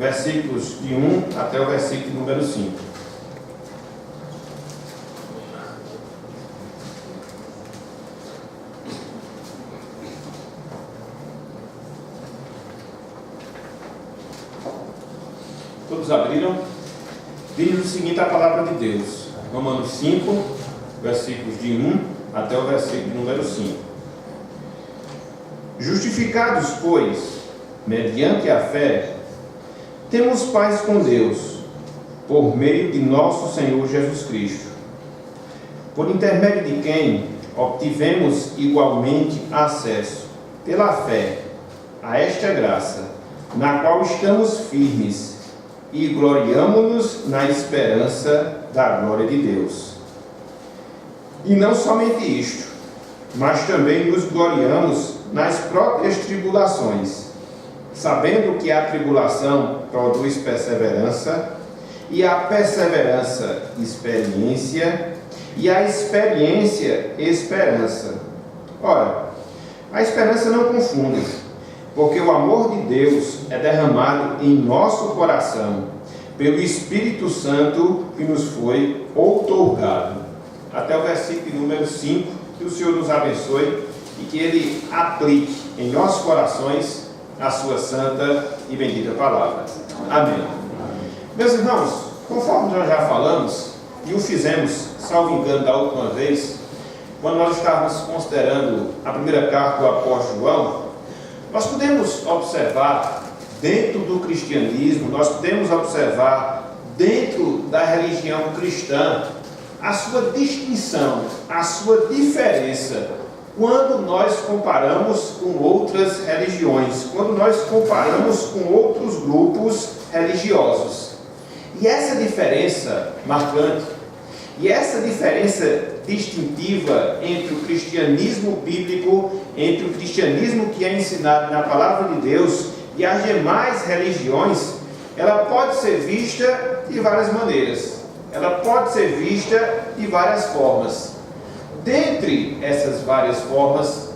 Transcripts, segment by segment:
versículos de 1 até o versículo número 5. Todos abriram? Diz o seguinte a palavra de Deus. Romanos 5, versículos de 1 até o versículo número 5. Justificados, pois, mediante a fé, temos paz com Deus, por meio de nosso Senhor Jesus Cristo, por intermédio de quem obtivemos igualmente acesso, pela fé, a esta graça, na qual estamos firmes, e gloriamo-nos na esperança da glória de Deus. E não somente isto, mas também nos gloriamos nas próprias tribulações, sabendo que a tribulação produz perseverança, e a perseverança, experiência, e a experiência, esperança. Ora, a esperança não confunde, porque o amor de Deus é derramado em nosso coração, pelo Espírito Santo que nos foi outorgado. Até o versículo número 5, que o Senhor nos abençoe e que Ele aplique em nossos corações a sua santa e bendita palavra. Amém. Meus irmãos, conforme nós já falamos, e o fizemos, salvo engano, da última vez, quando nós estávamos considerando a primeira carta do apóstolo João, nós podemos observar dentro do cristianismo, nós podemos observar dentro da religião cristã a sua distinção, a sua diferença, quando nós comparamos com outras religiões, quando nós comparamos com outros grupos religiosos. E essa diferença marcante, e essa diferença distintiva entre o cristianismo bíblico, entre o cristianismo que é ensinado na palavra de Deus e as demais religiões, ela pode ser vista de várias maneiras, ela pode ser vista de várias formas. Dentre essas várias formas,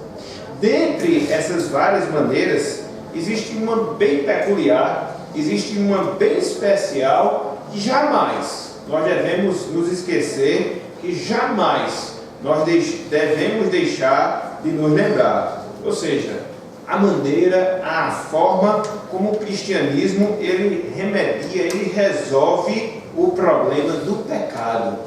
dentre essas várias maneiras, existe uma bem peculiar, existe uma bem especial, que jamais nós devemos nos esquecer, que jamais nós devemos deixar de nos lembrar. Ou seja, a maneira, a forma como o cristianismo ele remedia, ele resolve o problema do pecado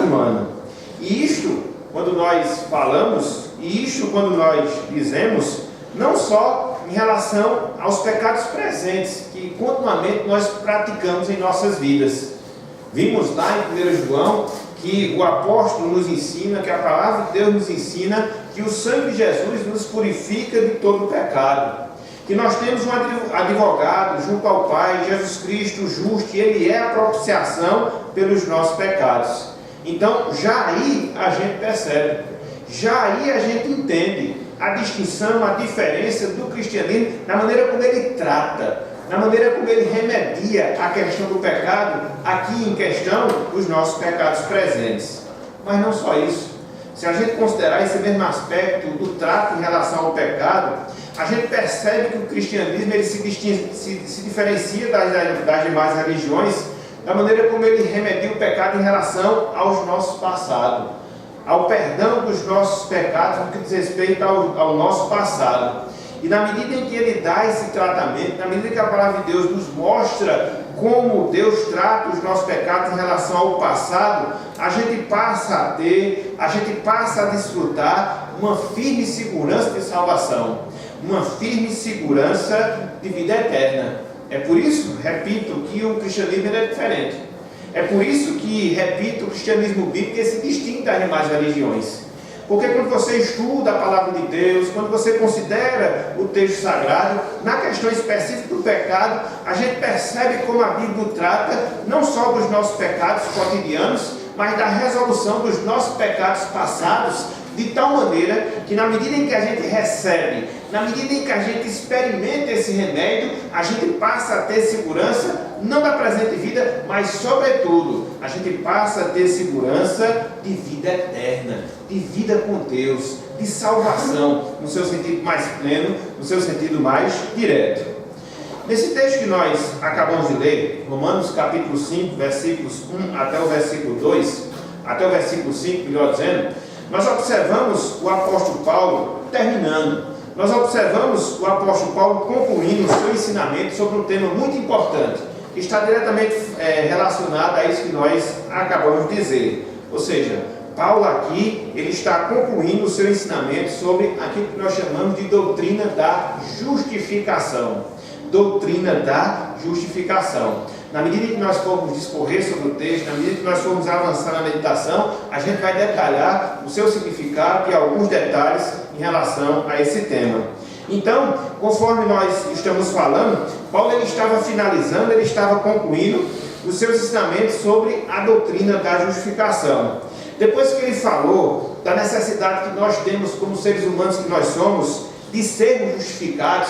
humano. E isto, quando nós falamos, e isto quando nós dizemos, não só em relação aos pecados presentes, que continuamente nós praticamos em nossas vidas. Vimos lá em 1 João que o apóstolo nos ensina, que a palavra de Deus nos ensina, que o sangue de Jesus nos purifica de todo pecado. Que nós temos um advogado junto ao Pai, Jesus Cristo justo, e Ele é a propiciação pelos nossos pecados. Então, já aí a gente percebe, já aí a gente entende a distinção, a diferença do cristianismo na maneira como ele trata, na maneira como ele remedia a questão do pecado, aqui em questão, os nossos pecados presentes. Mas não só isso. Se a gente considerar esse mesmo aspecto do trato em relação ao pecado, a gente percebe que o cristianismo ele se diferencia das demais religiões, da maneira como ele remedia o pecado em relação aos nossos passados, ao perdão dos nossos pecados, no que diz respeito ao nosso passado. E na medida em que ele dá esse tratamento, na medida que a palavra de Deus nos mostra como Deus trata os nossos pecados em relação ao passado, a gente passa a desfrutar uma firme segurança de salvação, uma firme segurança de vida eterna. É por isso, repito, que o cristianismo é diferente. É por isso que, repito, o cristianismo bíblico se distingue das demais religiões. Porque quando você estuda a palavra de Deus, quando você considera o texto sagrado, na questão específica do pecado, a gente percebe como a Bíblia trata não só dos nossos pecados cotidianos, mas da resolução dos nossos pecados passados, de tal maneira que na medida em que a gente recebe, na medida em que a gente experimenta esse remédio, a gente passa a ter segurança, não da presente vida, mas sobretudo, a gente passa a ter segurança de vida eterna, de vida com Deus, de salvação, no seu sentido mais pleno, no seu sentido mais direto. Nesse texto que nós acabamos de ler, Romanos capítulo 5, versículos 1 até o versículo 2, até o versículo 5, melhor dizendo, nós observamos o apóstolo Paulo terminando. Nós observamos o apóstolo Paulo concluindo o seu ensinamento sobre um tema muito importante, que está diretamente relacionado a isso que nós acabamos de dizer. Ou seja, Paulo aqui, ele está concluindo o seu ensinamento sobre aquilo que nós chamamos de doutrina da justificação. Doutrina da justificação. Na medida que nós formos discorrer sobre o texto, na medida que nós formos avançar na meditação, a gente vai detalhar o seu significado e alguns detalhes em relação a esse tema. Então, conforme nós estamos falando, Paulo ele estava finalizando, ele estava concluindo os seus ensinamentos sobre a doutrina da justificação. Depois que ele falou da necessidade que nós temos como seres humanos que nós somos, de sermos justificados.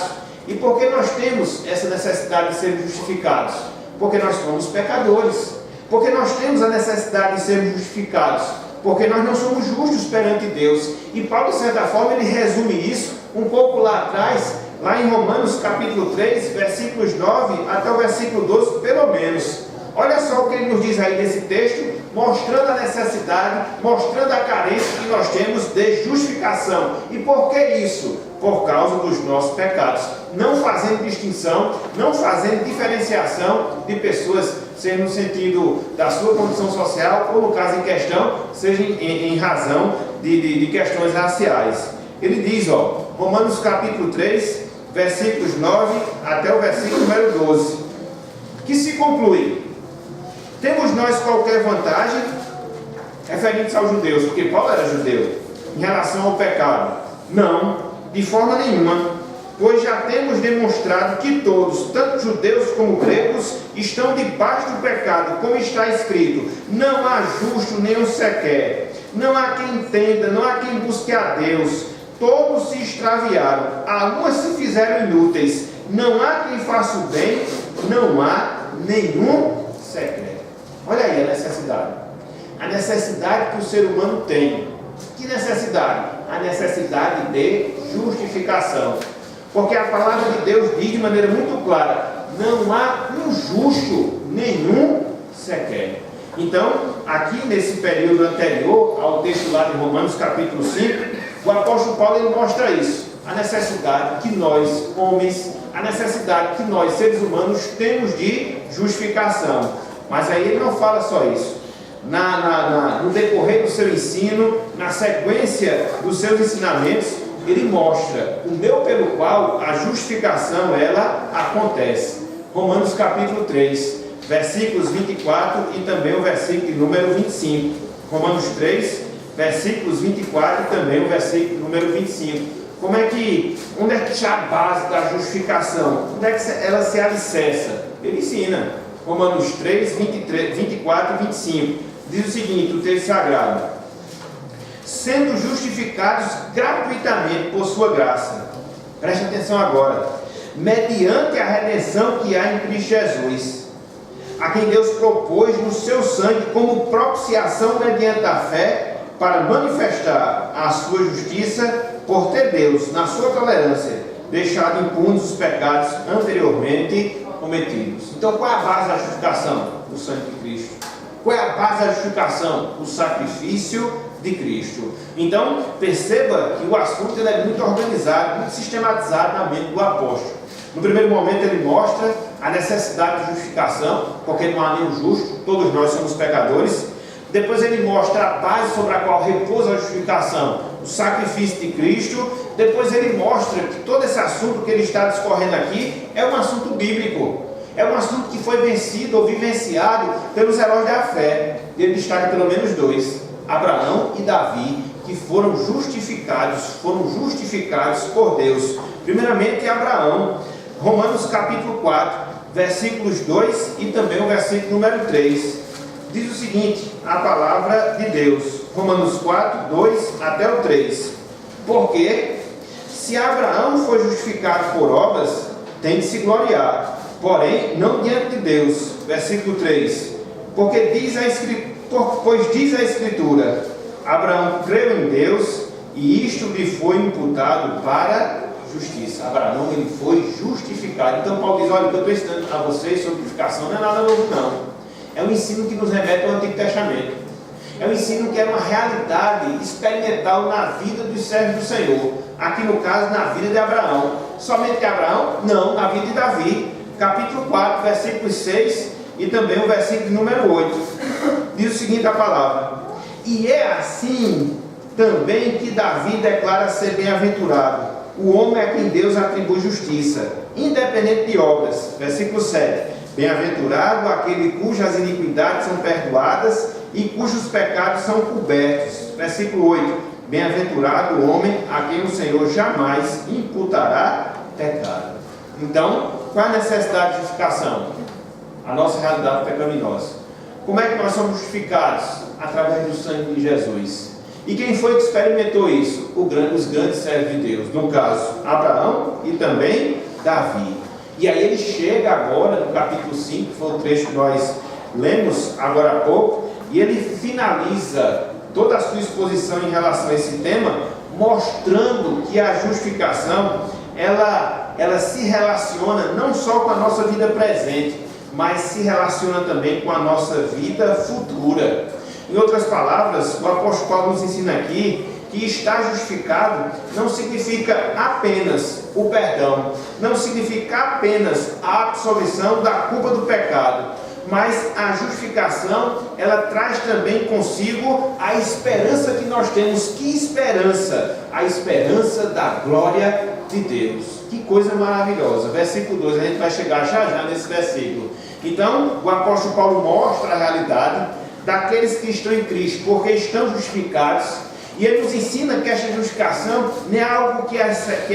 E por que nós temos essa necessidade de sermos justificados? Porque nós somos pecadores. Porque nós temos a necessidade de sermos justificados. Porque nós não somos justos perante Deus. E Paulo, de certa forma, ele resume isso um pouco lá atrás, lá em Romanos capítulo 3, versículos 9 até o versículo 12, pelo menos. Olha só o que ele nos diz aí nesse texto, mostrando a necessidade, mostrando a carência que nós temos de justificação. E por que isso? Por causa dos nossos pecados. Não fazendo distinção, não fazendo diferenciação de pessoas, seja no sentido da sua condição social, ou no caso em questão, seja em razão de questões raciais. Ele diz, Romanos capítulo 3, versículos 9 até o versículo número 12, que se conclui: temos nós qualquer vantagem, referindo-se aos judeus, porque Paulo era judeu, em relação ao pecado? Não, de forma nenhuma, pois já temos demonstrado que todos, tanto judeus como gregos, estão debaixo do pecado, como está escrito: não há justo nenhum sequer, não há quem entenda, não há quem busque a Deus, todos se extraviaram, algumas se fizeram inúteis, não há quem faça o bem, não há nenhum sequer. Olha aí a necessidade que o ser humano tem. Que necessidade? A necessidade de justificação. Porque a palavra de Deus diz de maneira muito clara: não há um justo nenhum sequer. Então, aqui nesse período anterior ao texto lá de Romanos capítulo 5, o apóstolo Paulo ele mostra isso. A necessidade que nós, homens, a necessidade que nós, seres humanos, temos de justificação. Mas aí ele não fala só isso. No decorrer do seu ensino, na sequência dos seus ensinamentos, ele mostra o meio pelo qual a justificação ela acontece. Romanos capítulo 3, versículos 24 e também o versículo número 25. Romanos 3, versículos 24 e também o versículo número 25. Onde é que está a base da justificação? Onde é que ela se alicerça? Ele ensina. Romanos 3, 24 e 25. Diz o seguinte, o texto sagrado: sendo justificados gratuitamente por sua graça. Preste atenção agora. Mediante a redenção que há em Cristo Jesus, a quem Deus propôs no seu sangue como propiciação mediante a fé, para manifestar a sua justiça, por ter Deus, na sua tolerância, deixado impunes os pecados anteriormente cometidos. Então, qual é a base da justificação? O sangue de Cristo. Qual é a base da justificação? O sacrifício de Cristo. Então, perceba que o assunto ele é muito organizado, muito sistematizado na mente do apóstolo. No primeiro momento ele mostra a necessidade de justificação, porque não há nenhum justo, todos nós somos pecadores. Depois ele mostra a base sobre a qual repousa a justificação, o sacrifício de Cristo. Depois ele mostra que todo esse assunto que ele está discorrendo aqui é um assunto bíblico. É um assunto que foi vencido ou vivenciado pelos heróis da fé. Ele destaca pelo menos dois: Abraão e Davi, que foram justificados por Deus. Primeiramente Abraão, Romanos capítulo 4, versículos 2 e também o versículo número 3. Diz o seguinte, a palavra de Deus, Romanos 4, 2 até o 3. Porque se Abraão foi justificado por obras, tem de se gloriar, porém não diante de Deus. Versículo 3. Pois diz a Escritura: Abraão creu em Deus, e isto lhe foi imputado para justiça. Abraão, ele foi justificado. Então Paulo diz, olha, o que eu estou ensinando a vocês sobre justificação não é nada novo não. É um ensino que nos remete ao Antigo Testamento. É um ensino que é uma realidade experimental na vida dos servos do Senhor. Aqui no caso, na vida de Abraão. Somente de Abraão? Não, na vida de Davi. Capítulo 4, versículo 6 e também o versículo número 8. Diz o seguinte a palavra: e é assim também que Davi declara ser bem-aventurado o homem a quem Deus atribui justiça, independente de obras. Versículo 7. Bem-aventurado aquele cujas iniquidades são perdoadas e cujos pecados são cobertos. Versículo 8. Bem-aventurado o homem a quem o Senhor jamais imputará pecado. Então, qual é a necessidade de justificação? A nossa realidade pecaminosa. Como é que nós somos justificados? Através do sangue de Jesus. E quem foi que experimentou isso? Os grandes servos de Deus. No caso, Abraão e também Davi. E aí ele chega agora no capítulo 5, que foi o trecho que nós lemos agora há pouco, e ele finaliza toda a sua exposição em relação a esse tema, mostrando que a justificação, ela se relaciona não só com a nossa vida presente, mas se relaciona também com a nossa vida futura. Em outras palavras, o apóstolo Paulo nos ensina aqui que estar justificado não significa apenas o perdão, não significa apenas a absolvição da culpa do pecado, mas a justificação, ela traz também consigo a esperança que nós temos. Que esperança? A esperança da glória de Deus. Que coisa maravilhosa. Versículo 2, a gente vai chegar já nesse versículo. Então, o apóstolo Paulo mostra a realidade daqueles que estão em Cristo, porque estão justificados, e ele nos ensina que esta justificação não é algo que é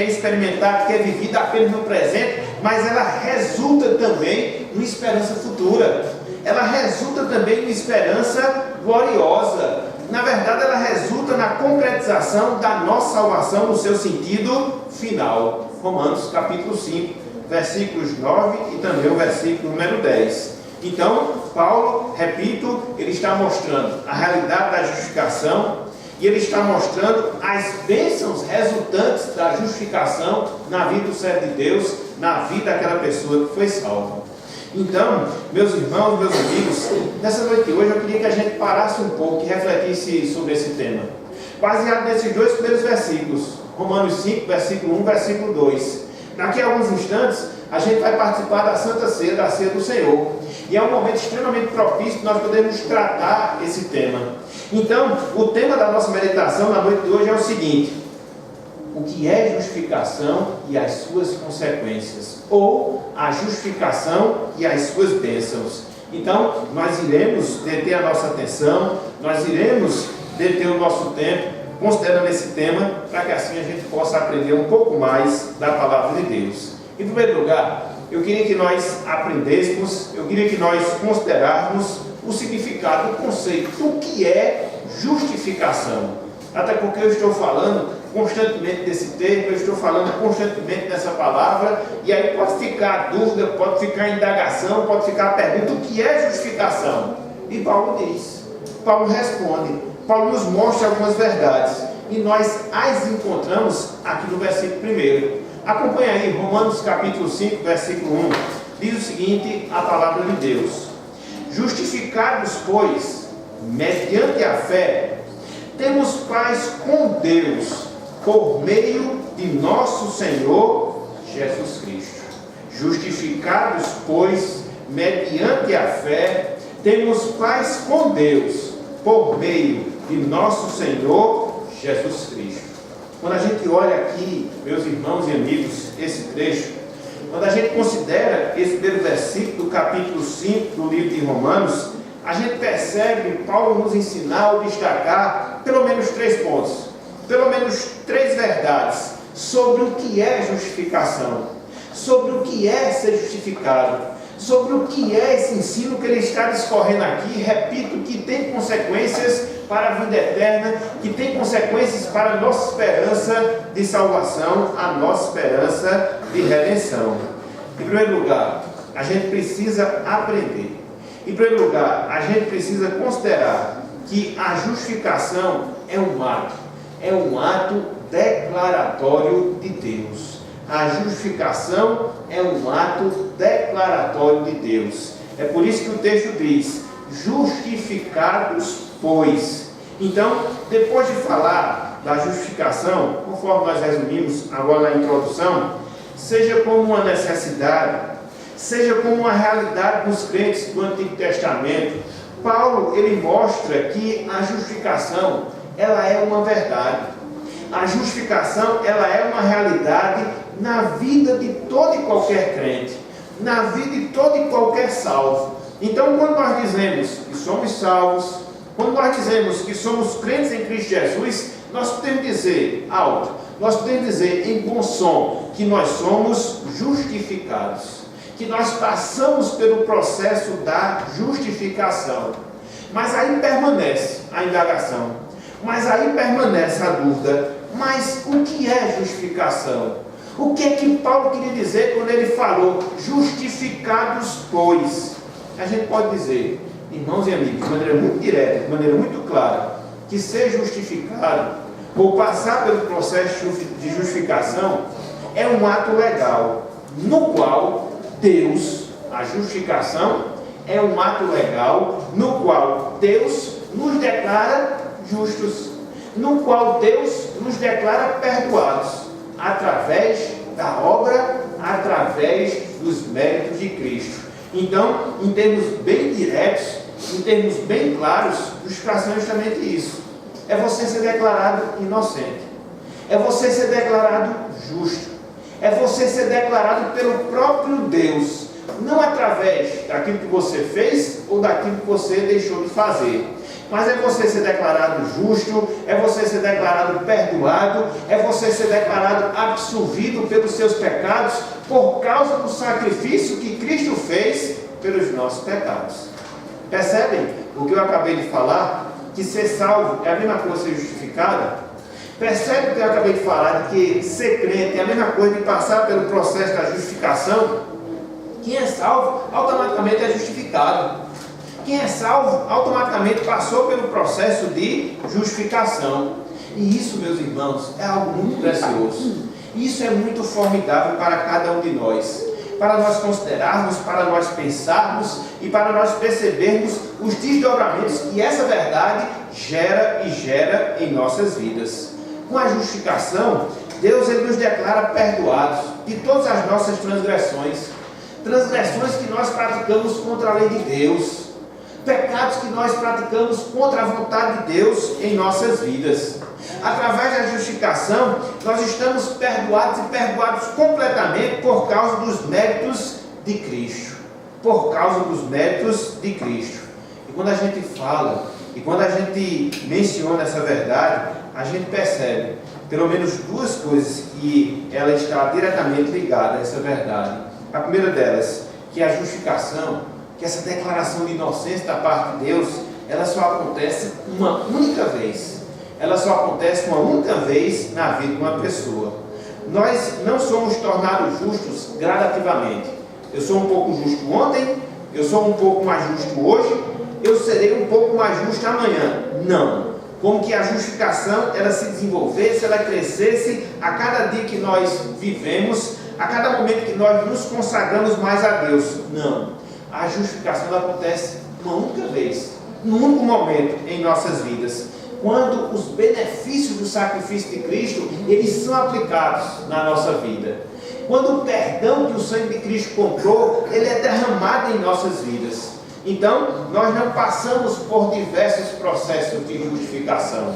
experimentado, que é vivido apenas no presente, mas ela resulta também numa esperança futura, ela resulta também numa esperança gloriosa. Na verdade, ela resulta na concretização da nossa salvação no seu sentido final. Romanos capítulo 5, versículos 9 e também o versículo número 10. Então, Paulo, repito, ele está mostrando a realidade da justificação e ele está mostrando as bênçãos resultantes da justificação na vida do servo de Deus, na vida daquela pessoa que foi salva. Então, meus irmãos, meus amigos, nessa noite de hoje eu queria que a gente parasse um pouco e refletisse sobre esse tema, baseado nesses dois primeiros versículos, Romanos 5, versículo 1, versículo 2. Daqui a alguns instantes, a gente vai participar da Santa Ceia, da Ceia do Senhor. E é um momento extremamente propício que nós podemos tratar esse tema. Então, o tema da nossa meditação na noite de hoje é o seguinte: o que é justificação e as suas consequências? Ou a justificação e as suas bênçãos. Então, nós iremos deter a nossa atenção, nós iremos deter o nosso tempo, considerando esse tema, para que assim a gente possa aprender um pouco mais da palavra de Deus. Em primeiro lugar, eu queria que nós aprendêssemos, eu queria que nós considerássemos o significado, o conceito do que é justificação. Até porque eu estou falando constantemente desse termo, eu estou falando constantemente dessa palavra, e aí pode ficar a dúvida, pode ficar a indagação, pode ficar a pergunta: o que é justificação? E Paulo diz, Paulo responde, Paulo nos mostra algumas verdades, e nós as encontramos aqui no versículo 1. Acompanha aí, Romanos capítulo 5, versículo 1, diz o seguinte, a palavra de Deus: justificados, pois, mediante a fé, temos paz com Deus, por meio de nosso Senhor Jesus Cristo. Justificados, pois, mediante a fé, temos paz com Deus, por meio de nosso Senhor Jesus Cristo. Quando a gente olha aqui, meus irmãos e amigos, esse trecho, quando a gente considera esse primeiro versículo do capítulo 5 do livro de Romanos, a gente percebe Paulo nos ensinar ou destacar pelo menos 3 pontos, pelo menos 3 verdades sobre o que é justificação, sobre o que é ser justificado, sobre o que é esse ensino que ele está discorrendo aqui. Repito, que tem consequências para a vida eterna, que tem consequências para a nossa esperança de salvação, a nossa esperança de redenção. Em primeiro lugar, a gente precisa aprender. Em primeiro lugar, a gente precisa considerar que a justificação é um ato declaratório de Deus. a justificação é um ato declaratório de Deus. É por isso que o texto diz: justificados, pois. Então, depois de falar da justificação, conforme nós resumimos agora na introdução, seja como uma necessidade, seja como uma realidade dos crentes do Antigo Testamento, Paulo, ele mostra que a justificação, ela é uma verdade. A justificação, ela é uma realidade na vida de todo e qualquer crente, na vida de todo e qualquer salvo. Então, quando nós dizemos que somos salvos, quando nós dizemos que somos crentes em Cristo Jesus, nós podemos dizer alto, nós podemos dizer em bom som, que nós somos justificados, que nós passamos pelo processo da justificação. Mas aí permanece a indagação, mas aí permanece a dúvida: mas o que é justificação? O que é que Paulo queria dizer quando ele falou justificados, pois? A gente pode dizer, irmãos e amigos, de maneira muito direta, de maneira muito clara, que ser justificado ou passar pelo processo de justificação é um ato legal, no qual Deus, a justificação é um ato legal, no qual Deus nos declara justos, no qual Deus nos declara perdoados, através da obra, através dos méritos de Cristo. Então, em termos bem diretos, em termos bem claros, justificação é justamente isso. É você ser declarado inocente. É você ser declarado justo. É você ser declarado pelo próprio Deus. Não através daquilo que você fez ou daquilo que você deixou de fazer. Mas é você ser declarado justo, é você ser declarado perdoado, é você ser declarado absolvido pelos seus pecados por causa do sacrifício que Cristo fez pelos nossos pecados. Percebem o que eu acabei de falar? Que ser salvo é a mesma coisa que ser justificado? Percebe o que eu acabei de falar? De que ser crente é a mesma coisa de passar pelo processo da justificação? Quem é salvo automaticamente é justificado. Quem é salvo automaticamente passou pelo processo de justificação. E isso, meus irmãos, é algo muito precioso. Isso é muito formidável para cada um de nós. Para nós considerarmos, para nós pensarmos e para nós percebermos os desdobramentos que essa verdade gera e gera em nossas vidas. Com a justificação, Deus ele nos declara perdoados de todas as nossas transgressões. Transgressões que nós praticamos contra a lei de Deus. Pecados que nós praticamos contra a vontade de Deus em nossas vidas. Através da justificação, nós estamos perdoados e perdoados completamente por causa dos méritos de Cristo. Por causa dos méritos de Cristo. E quando a gente fala, e quando a gente menciona essa verdade, a gente percebe pelo menos duas coisas que ela está diretamente ligada a essa verdade. A primeira delas, que a justificação, que essa declaração de inocência da parte de Deus, ela só acontece uma única vez. Ela só acontece uma única vez na vida de uma pessoa. Nós não somos tornados justos gradativamente. Eu sou um pouco justo ontem, eu sou um pouco mais justo hoje, eu serei um pouco mais justo amanhã. Não. Como que a justificação, ela se desenvolvesse, ela crescesse a cada dia que nós vivemos, a cada momento que nós nos consagramos mais a Deus. Não. A justificação ela acontece uma única vez, num único momento em nossas vidas, quando os benefícios do sacrifício de Cristo, eles são aplicados na nossa vida. Quando o perdão que o sangue de Cristo comprou, ele é derramado em nossas vidas. Então, nós não passamos por diversos processos de justificação.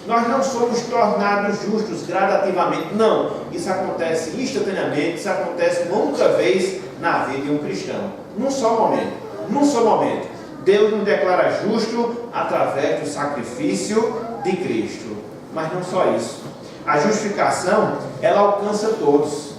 Nós não somos tornados justos gradativamente. Não, isso acontece instantaneamente, isso acontece uma única vez na vida de um cristão. Num só momento. Deus nos declara justo através do sacrifício de Cristo. Mas não só isso. A justificação, ela alcança todos.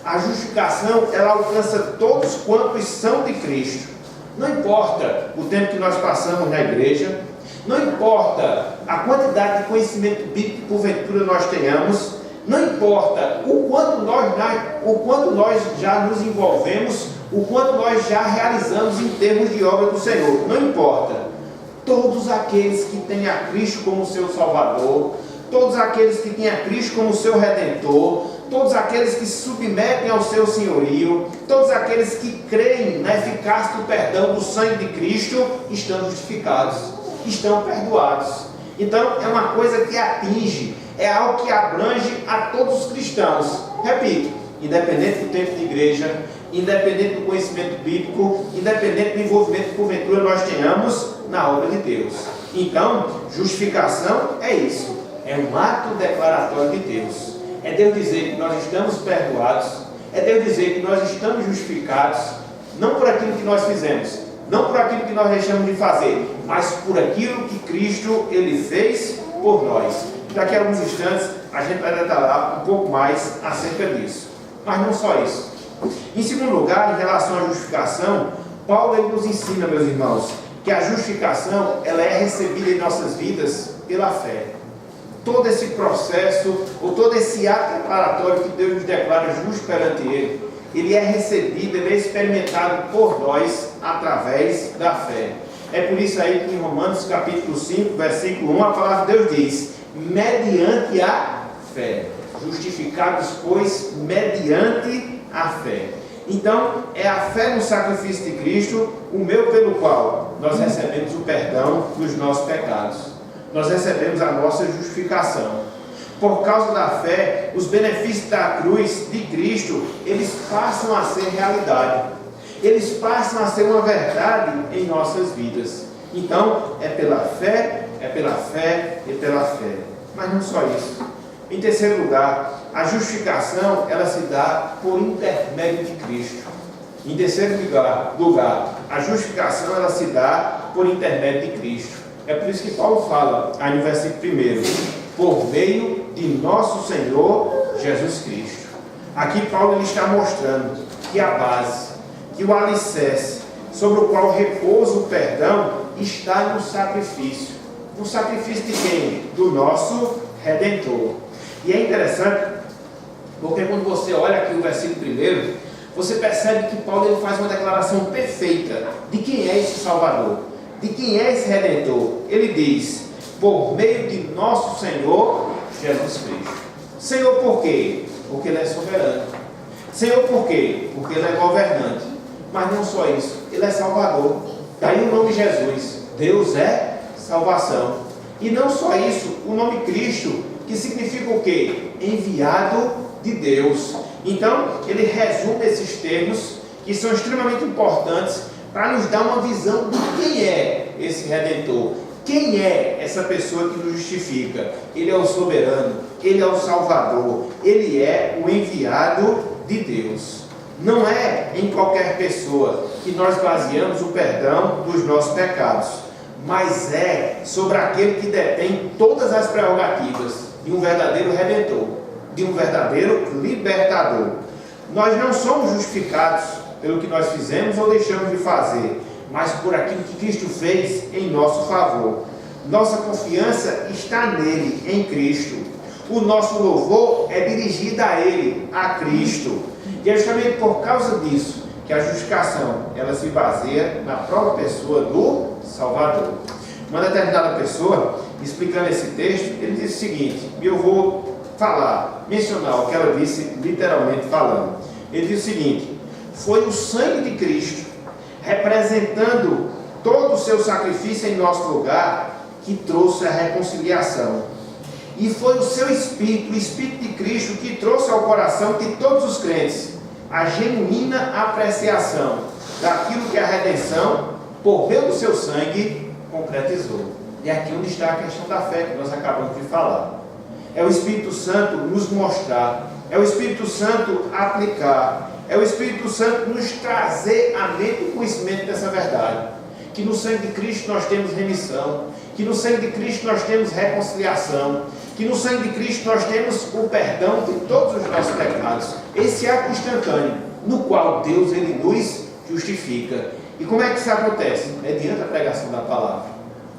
A justificação, ela alcança todos quantos são de Cristo. Não importa o tempo que nós passamos na igreja, não importa a quantidade de conhecimento bíblico que porventura nós tenhamos, não importa o quanto nós já nos envolvemos, o quanto nós já realizamos em termos de obra do Senhor, não importa. Todos aqueles que têm a Cristo como seu Salvador, todos aqueles que têm a Cristo como seu Redentor, todos aqueles que se submetem ao seu senhorio, todos aqueles que creem na eficácia do perdão do sangue de Cristo, estão justificados, estão perdoados. Então é uma coisa que atinge, é algo que abrange a todos os cristãos. Repito, independente do tempo de igreja, independente do conhecimento bíblico, independente do envolvimento que porventura nós tenhamos na obra de Deus. Então, justificação é isso, é um ato declaratório de Deus. É Deus dizer que nós estamos perdoados, é Deus dizer que nós estamos justificados, não por aquilo que nós fizemos, não por aquilo que nós deixamos de fazer, mas por aquilo que Cristo Ele fez por nós. Daqui a alguns instantes a gente vai detalhar um pouco mais acerca disso. Mas não só isso. Em segundo lugar, em relação à justificação, Paulo ele nos ensina, meus irmãos, que a justificação ela é recebida em nossas vidas pela fé. Todo esse processo, ou todo esse ato declaratório que Deus nos declara justo perante Ele é recebido, ele é experimentado por nós através da fé. É por isso aí que em Romanos capítulo 5, versículo 1, a palavra de Deus diz: mediante a fé. Justificados, pois, mediante a fé. Então, é a fé no sacrifício de Cristo, o meio pelo qual nós recebemos o perdão dos nossos pecados. Nós recebemos a nossa justificação. Por causa da fé, os benefícios da cruz de Cristo, eles passam a ser realidade. Eles passam a ser uma verdade em nossas vidas. Então, é pela fé, é pela fé e pela fé. Mas não só isso. Em terceiro lugar, a justificação, ela se dá por intermédio de Cristo. Em terceiro lugar, a justificação, ela se dá por intermédio de Cristo. É por isso que Paulo fala, aí no versículo 1, por meio de nosso Senhor Jesus Cristo. Aqui Paulo ele está mostrando que a base, que o alicerce, sobre o qual repousa o perdão, está no sacrifício. No sacrifício de quem? Do nosso Redentor. E é interessante, porque quando você olha aqui o versículo 1, você percebe que Paulo ele faz uma declaração perfeita de quem é esse Salvador, de quem é esse Redentor. Ele diz, por meio de nosso Senhor Jesus Cristo. Senhor por quê? Porque Ele é soberano. Senhor por quê? Porque Ele é governante. Mas não só isso, Ele é Salvador. Daí o nome Jesus. Deus é salvação. E não só isso, o nome Cristo, que significa o quê? Enviado de Deus. Então, ele resume esses termos, que são extremamente importantes, para nos dar uma visão de quem é esse Redentor. Quem é essa pessoa que nos justifica? Ele é o soberano, ele é o Salvador, ele é o enviado de Deus. Não é em qualquer pessoa que nós baseamos o perdão dos nossos pecados, mas é sobre aquele que detém todas as prerrogativas de um verdadeiro Redentor, de um verdadeiro libertador. Nós não somos justificados pelo que nós fizemos ou deixamos de fazer, mas por aquilo que Cristo fez em nosso favor. Nossa confiança está nele, em Cristo. O nosso louvor é dirigido a Ele, a Cristo. E é justamente por causa disso que a justificação, ela se baseia na própria pessoa do Salvador. Uma determinada pessoa, explicando esse texto, ele disse o seguinte, e eu vou mencionar o que ela disse literalmente falando. Ele disse o seguinte, foi o sangue de Cristo, representando todo o seu sacrifício em nosso lugar, que trouxe a reconciliação. E foi o seu Espírito, o Espírito de Cristo, que trouxe ao coração de todos os crentes a genuína apreciação daquilo que a redenção, por meio do seu sangue, concretizou. E aqui onde está a questão da fé que nós acabamos de falar. É o Espírito Santo nos mostrar, é o Espírito Santo aplicar, é o Espírito Santo nos trazer à mente o conhecimento dessa verdade. Que no sangue de Cristo nós temos remissão, que no sangue de Cristo nós temos reconciliação, que no sangue de Cristo nós temos o perdão de todos os nossos pecados. Esse ato instantâneo, no qual Deus ele nos justifica. E como é que isso acontece? Mediante a pregação da palavra.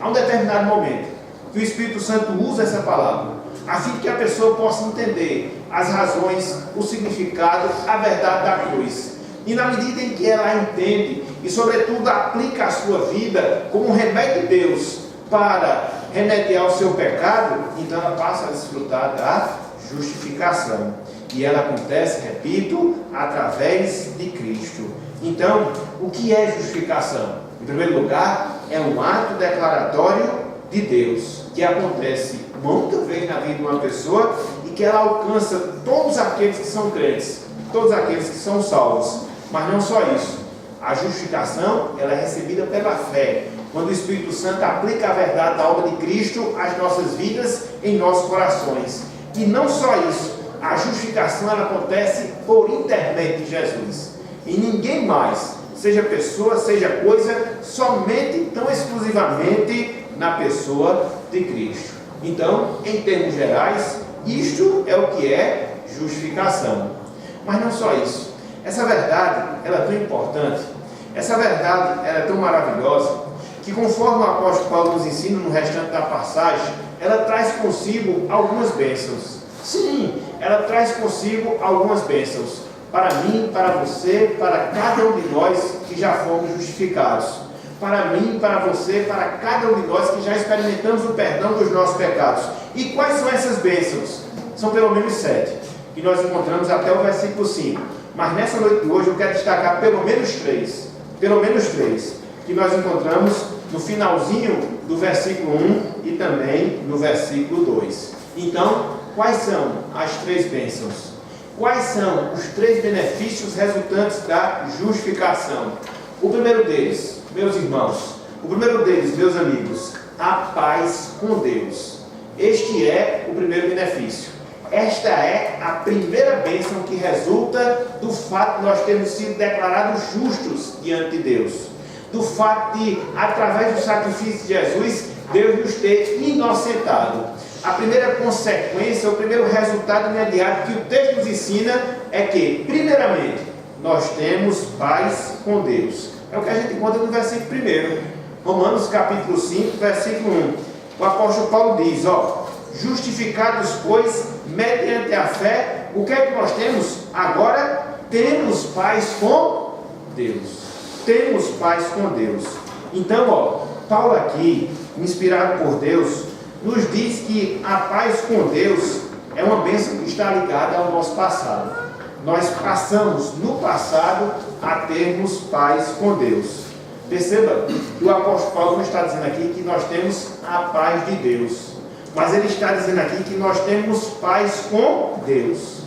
Há um determinado momento que o Espírito Santo usa essa palavra, a fim de que a pessoa possa entender as razões, o significado, a verdade da cruz. E na medida em que ela entende e sobretudo aplica a sua vida como um remédio de Deus para remediar o seu pecado, então ela passa a desfrutar da justificação. E ela acontece, repito, através de Cristo. Então, o que é justificação? Em primeiro lugar, é um ato declaratório de Deus, que acontece muitas vezes na vida de uma pessoa e que ela alcança todos aqueles que são crentes, todos aqueles que são salvos. Mas não só isso. A justificação, ela é recebida pela fé, quando o Espírito Santo aplica a verdade da obra de Cristo às nossas vidas, em nossos corações. E não só isso, a justificação ela acontece por intermédio de Jesus. E ninguém mais, seja pessoa, seja coisa, somente, tão exclusivamente na pessoa de Cristo. Então, em termos gerais, isto é o que é justificação. Mas não só isso. Essa verdade, ela é tão importante, essa verdade, ela é tão maravilhosa, que conforme o apóstolo Paulo nos ensina no restante da passagem, ela traz consigo algumas bênçãos. Sim, ela traz consigo algumas bênçãos. Para mim, para você, para cada um de nós que já fomos justificados. Para mim, para você, para cada um de nós que já experimentamos o perdão dos nossos pecados. E quais são essas bênçãos? São pelo menos 7, que nós encontramos até o versículo 5. Mas nessa noite de hoje eu quero destacar pelo menos 3, que nós encontramos no finalzinho do versículo 1 e também no versículo 2. Então, quais são as 3 bênçãos? Quais são os 3 benefícios resultantes da justificação? O primeiro deles, meus irmãos, meus amigos, a paz com Deus. Este é o primeiro benefício. Esta é a primeira bênção que resulta do fato de nós termos sido declarados justos diante de Deus. Do fato de, através do sacrifício de Jesus, Deus nos ter inocentado. A primeira consequência, o primeiro resultado imediato que o texto nos ensina é que, primeiramente, nós temos paz com Deus. É o que a gente encontra no versículo 1, Romanos capítulo 5, versículo 1. O apóstolo Paulo diz, justificados, pois, mediante a fé, o que é que nós temos? Agora temos paz com Deus. Temos paz com Deus. Então, Paulo aqui, inspirado por Deus, nos diz que a paz com Deus é uma bênção que está ligada ao nosso passado. Nós passamos no passado a termos paz com Deus. Perceba que o apóstolo Paulo não está dizendo aqui que nós temos a paz de Deus, mas ele está dizendo aqui que nós temos paz com Deus.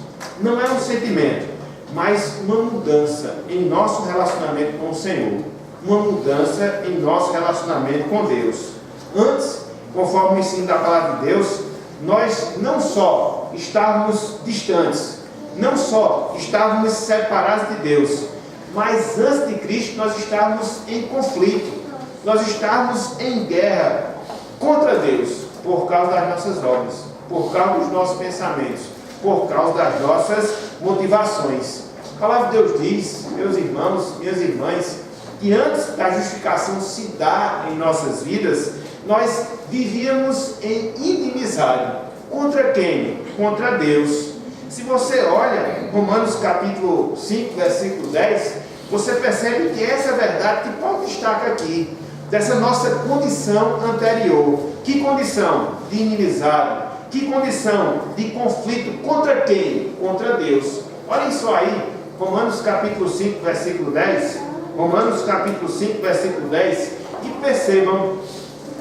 Não é um sentimento, mas uma mudança em nosso relacionamento com o Senhor. Uma mudança em nosso relacionamento com Deus. Antes, conforme o ensino da palavra de Deus, nós não só estávamos distantes, não só estávamos separados de Deus, mas antes de Cristo nós estávamos em conflito, nós estávamos em guerra contra Deus, por causa das nossas obras, por causa dos nossos pensamentos, por causa das nossas motivações. A palavra de Deus diz, meus irmãos, minhas irmãs, que antes da justificação se dar em nossas vidas, nós vivíamos em inimizade. Contra quem? Contra Deus. Se você olha Romanos capítulo 5, versículo 10, você percebe que essa é a verdade que Paulo destaca aqui, dessa nossa condição anterior. Que condição? De inimizade. Que condição? De conflito. Contra quem? Contra Deus. Olhem só aí, Romanos capítulo 5, versículo 10. Romanos capítulo 5, versículo 10. E percebam,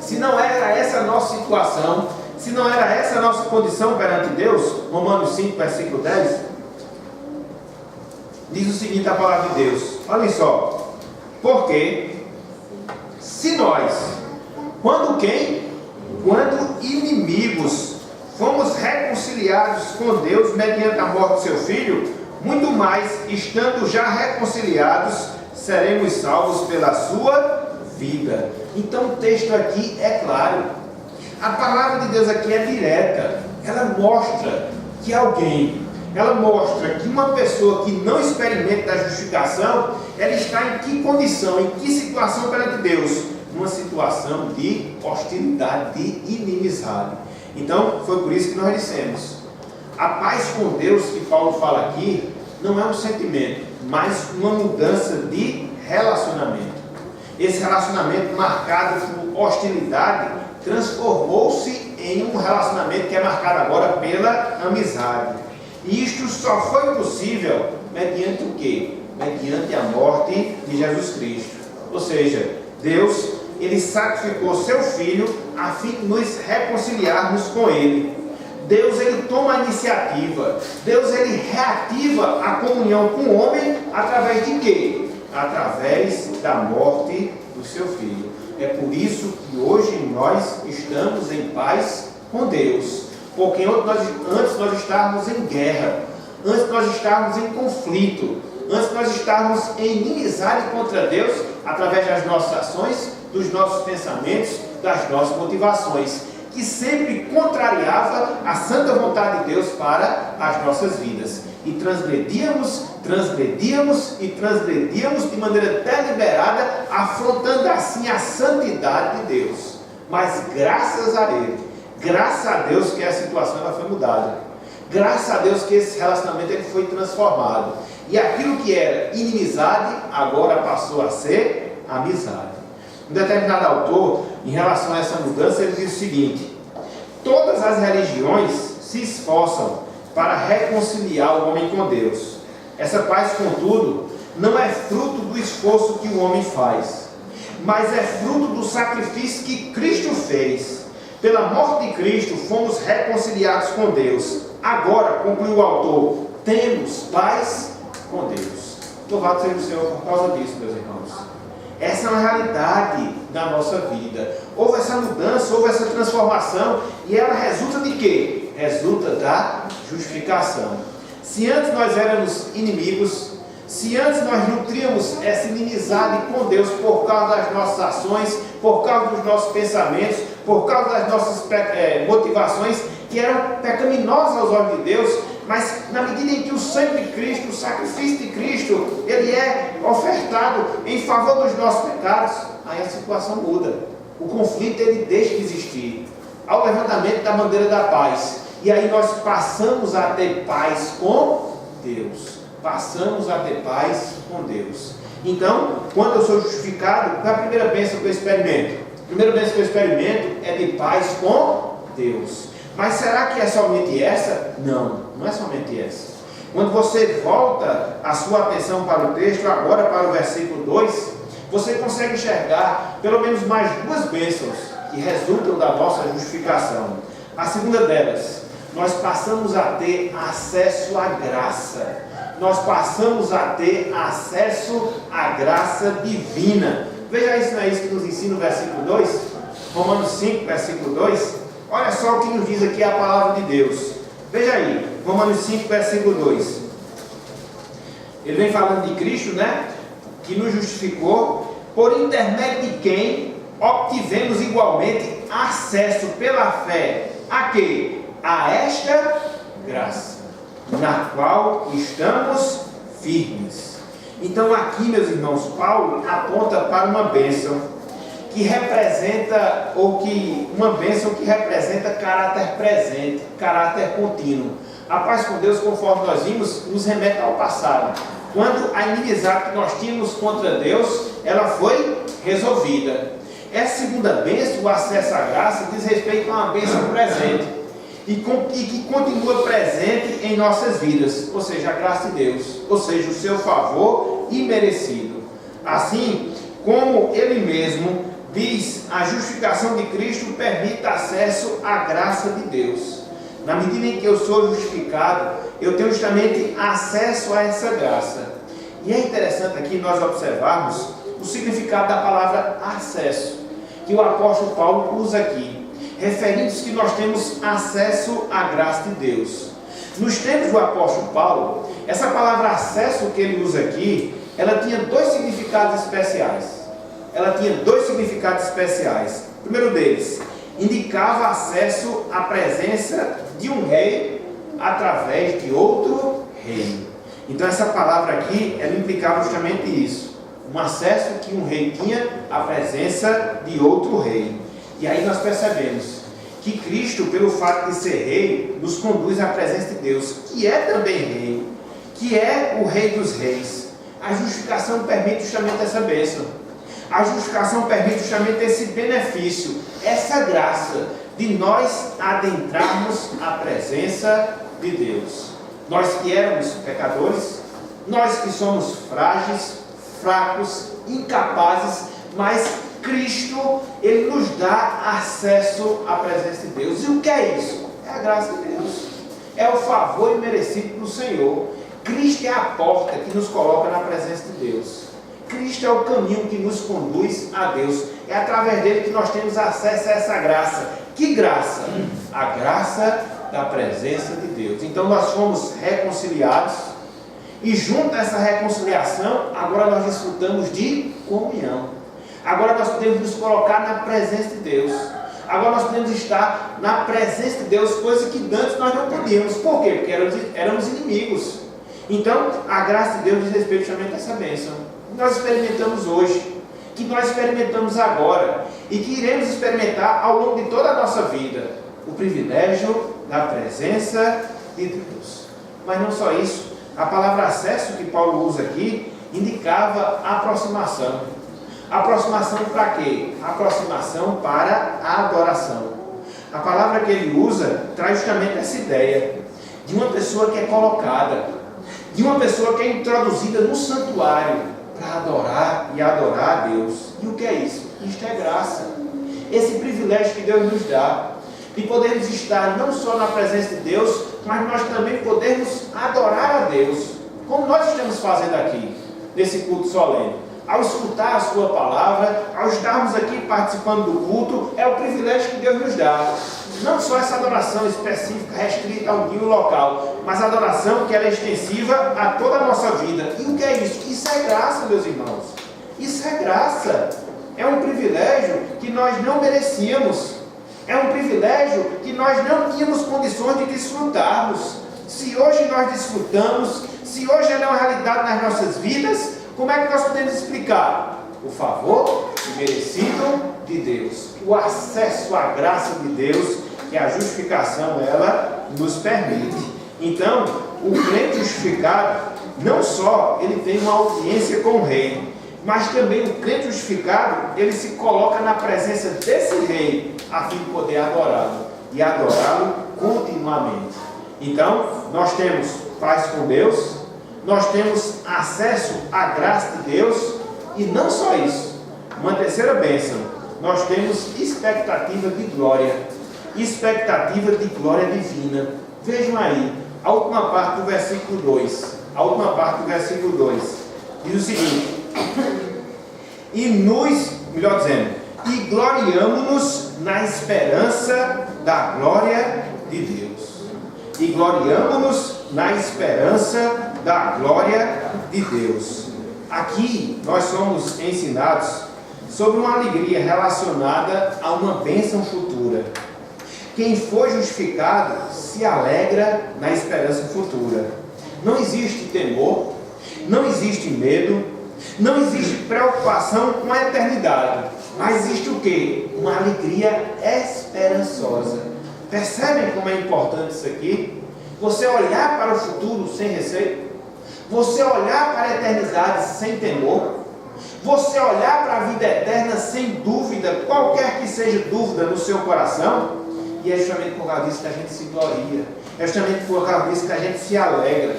se não era essa a nossa situação, se não era essa a nossa condição perante Deus, Romanos 5, versículo 10, diz o seguinte a palavra de Deus. Olhem só. Porque se nós, quando quem? Quando inimigos, fomos reconciliados com Deus mediante a morte do seu Filho, muito mais, estando já reconciliados, seremos salvos pela sua vida. Então o texto aqui é claro. A palavra de Deus aqui é direta. Ela mostra que ela mostra que uma pessoa que não experimenta a justificação, ela está em que condição, em que situação perante Deus? Uma situação de hostilidade, de inimizade. Então, foi por isso que nós dissemos, a paz com Deus que Paulo fala aqui, não é um sentimento, mas uma mudança de relacionamento. Esse relacionamento marcado por hostilidade, transformou-se em um relacionamento que é marcado agora pela amizade. E isto só foi possível mediante o quê? Mediante a morte de Jesus Cristo. Ou seja, Deus, Ele sacrificou seu Filho a fim de nos reconciliarmos com Ele. Deus, Ele toma a iniciativa. Deus, Ele reativa a comunhão com o homem através de quê? Através da morte do seu Filho. É por isso que hoje nós estamos em paz com Deus. Porque antes nós estávamos em guerra, antes nós estávamos em conflito, antes nós estávamos em inimizade contra Deus, através das nossas ações, dos nossos pensamentos, das nossas motivações, que sempre contrariava a santa vontade de Deus para as nossas vidas. E transgredíamos de maneira deliberada, afrontando assim a santidade de Deus. Mas graças a Ele, graças a Deus que a situação ela foi mudada. Graças a Deus que esse relacionamento ele foi transformado. E aquilo que era inimizade, agora passou a ser amizade. Um determinado autor, em relação a essa mudança, ele diz o seguinte: todas as religiões se esforçam para reconciliar o homem com Deus. Essa paz, contudo, não é fruto do esforço que o homem faz, mas é fruto do sacrifício que Cristo fez. Pela morte de Cristo, fomos reconciliados com Deus. Agora, conclui o autor, temos paz com Deus. Louvado seja o Senhor por causa disso, meus irmãos. Essa é uma realidade da nossa vida. Houve essa mudança, houve essa transformação, e ela resulta de quê? Resulta da justificação. Se antes nós éramos inimigos, se antes nós nutríamos essa inimizade com Deus por causa das nossas ações, por causa dos nossos pensamentos, por causa das nossas motivações, que eram pecaminosas aos olhos de Deus, mas na medida em que o sangue de Cristo, o sacrifício de Cristo, ele é ofertado em favor dos nossos pecados, aí a situação muda. O conflito ele deixa de existir. Há o levantamento da bandeira da paz. E aí nós passamos a ter paz com Deus. Passamos a ter paz com Deus. Então, quando eu sou justificado, qual é a primeira bênção que eu experimento? A primeira bênção que eu experimento é de paz com Deus. Mas será que é somente essa? Não, não é somente essa. Quando você volta a sua atenção para o texto, agora para o versículo 2, você consegue enxergar pelo menos mais duas bênçãos que resultam da nossa justificação. A segunda delas, nós passamos a ter acesso à graça. Nós passamos a ter acesso à graça divina. Veja isso, não é isso que nos ensina o versículo 2? Romanos 5, versículo 2. Olha só o que nos diz aqui a palavra de Deus. Veja aí, Romanos 5, versículo 2. Ele vem falando de Cristo, né? Que nos justificou, por intermédio de quem obtivemos igualmente acesso pela fé. A quê? A esta graça, na qual estamos firmes. Então aqui, meus irmãos, Paulo aponta para uma bênção que representa, uma bênção que representa caráter presente, caráter contínuo. A paz com Deus, conforme nós vimos, nos remete ao passado. Quando a inimizade que nós tínhamos contra Deus, ela foi resolvida. Essa segunda bênção, o acesso à graça, diz respeito a uma bênção presente. E que continua presente em nossas vidas, ou seja, a graça de Deus, ou seja, o seu favor imerecido. Assim como Ele mesmo diz, a justificação de Cristo permite acesso à graça de Deus. Na medida em que eu sou justificado, eu tenho justamente acesso a essa graça. E é interessante aqui nós observarmos o significado da palavra acesso, que o apóstolo Paulo usa aqui, referindo-se que nós temos acesso à graça de Deus. Nos tempos do apóstolo Paulo, essa palavra acesso que ele usa aqui, ela tinha dois significados especiais. O primeiro deles, indicava acesso à presença de um rei através de outro rei. Então essa palavra aqui, ela implicava justamente isso. Um acesso que um rei tinha à presença de outro rei. E aí nós percebemos que Cristo, pelo fato de ser rei, nos conduz à presença de Deus, que é também rei, que é o rei dos reis. A justificação permite justamente essa bênção. A justificação permite justamente esse benefício, essa graça de nós adentrarmos a presença de Deus. Nós que éramos pecadores, nós que somos frágeis, fracos, incapazes, mas Cristo, Ele nos dá acesso à presença de Deus. E o que é isso? É a graça de Deus. É o favor imerecido do Senhor. Cristo é a porta que nos coloca na presença de Deus. Cristo é o caminho que nos conduz a Deus. É através dele que nós temos acesso a essa graça. Que graça? A graça da presença de Deus. Então nós fomos reconciliados. E junto a essa reconciliação, agora nós desfrutamos de comunhão. Agora nós podemos nos colocar na presença de Deus. Agora nós podemos estar na presença de Deus, coisa que antes nós não podíamos. Por quê? Porque éramos inimigos. Então, a graça de Deus diz respeito justamente a essa bênção. Que nós experimentamos hoje, que nós experimentamos agora e que iremos experimentar ao longo de toda a nossa vida. O privilégio da presença de Deus. Mas não só isso. A palavra acesso que Paulo usa aqui indicava aproximação. Aproximação para quê? Aproximação para a adoração. A palavra que ele usa traz justamente essa ideia de uma pessoa que é colocada, de uma pessoa que é introduzida no santuário para adorar e adorar a Deus. E o que é isso? Isto é graça. Esse privilégio que Deus nos dá de podermos estar não só na presença de Deus, mas nós também podemos adorar a Deus, como nós estamos fazendo aqui, nesse culto solene. Ao escutar a sua palavra, ao estarmos aqui participando do culto, é o privilégio que Deus nos dá. Não só essa adoração específica, restrita a um dia local, mas a adoração que ela é extensiva a toda a nossa vida. E o que é isso? Isso é graça, meus irmãos. Isso é graça. É um privilégio que nós não merecíamos. É um privilégio que nós não tínhamos condições de desfrutarmos. Se hoje nós desfrutamos, se hoje ela é uma realidade nas nossas vidas, como é que nós podemos explicar? O favor merecido de Deus, o acesso à graça de Deus, que a justificação ela nos permite. Então, o crente justificado, não só ele tem uma audiência com o rei, mas também o crente justificado, ele se coloca na presença desse rei, a fim de poder adorá-lo, e adorá-lo continuamente. Então, nós temos paz com Deus, nós temos acesso à graça de Deus, e não só isso, uma terceira bênção, nós temos expectativa de glória divina. Vejam aí, a última parte do versículo 2, diz o seguinte: e gloriamo-nos na esperança da glória de Deus. E gloriamo-nos na esperança da glória de Deus. Aqui nós somos ensinados sobre uma alegria relacionada a uma bênção futura. Quem foi justificado se alegra na esperança futura. Não existe temor, não existe medo, não existe preocupação com a eternidade, mas existe o quê? Uma alegria esperançosa. Percebem como é importante isso aqui? Você olhar para o futuro sem receio, você olhar para a eternidade sem temor, você olhar para a vida eterna sem dúvida, qualquer que seja dúvida no seu coração, e é justamente por causa disso que a gente se gloria, é justamente por causa disso que a gente se alegra.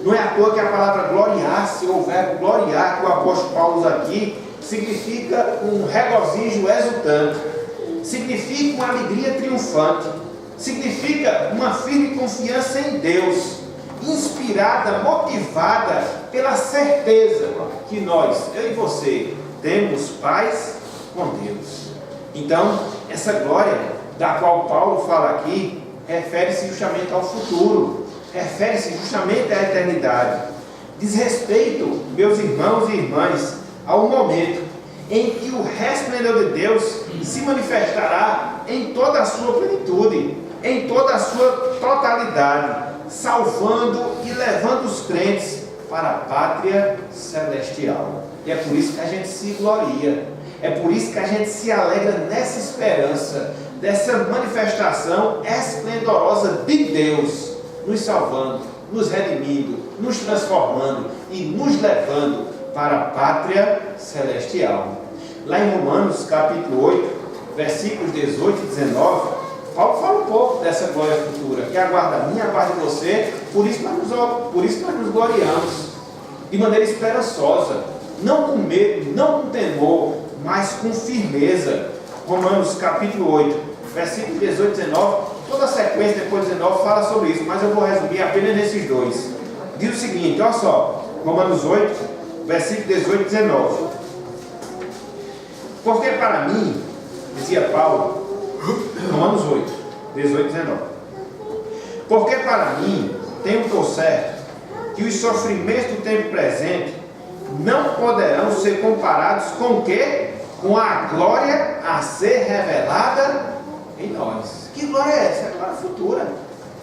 Não é à toa que a palavra gloriar-se, ou o verbo gloriar, que o apóstolo Paulo usa aqui, significa um regozijo exultante, significa uma alegria triunfante, significa uma firme confiança em Deus, inspirada, motivada pela certeza que nós, eu e você, temos paz com Deus. Então, essa glória da qual Paulo fala aqui, refere-se justamente ao futuro, refere-se justamente à eternidade. Diz respeito, meus irmãos e irmãs, ao momento em que o resplendor de Deus se manifestará em toda a sua plenitude, em toda a sua totalidade, salvando e levando os crentes para a pátria celestial. E é por isso que a gente se gloria, é por isso que a gente se alegra nessa esperança, dessa manifestação esplendorosa de Deus, nos salvando, nos redimindo, nos transformando e nos levando para a pátria celestial. Lá em Romanos capítulo 8, versículos 18 e 19, Paulo fala um pouco dessa glória futura, que aguarda a mim, aguarda você Por isso nós nos gloriamos de maneira esperançosa, não com medo, não com temor, mas com firmeza. Romanos capítulo 8, versículos 18 e 19, toda a sequência depois de 19 fala sobre isso, mas eu vou resumir apenas nesses dois. Diz o seguinte, olha só, Romanos 8, versículos 18 e 19. Porque para mim, dizia Paulo, Romanos 8, 18 e 19. Porque para mim, tenho por certo que os sofrimentos do tempo presente não poderão ser comparados com o quê? Com a glória a ser revelada em nós. Que glória é essa? É a glória futura.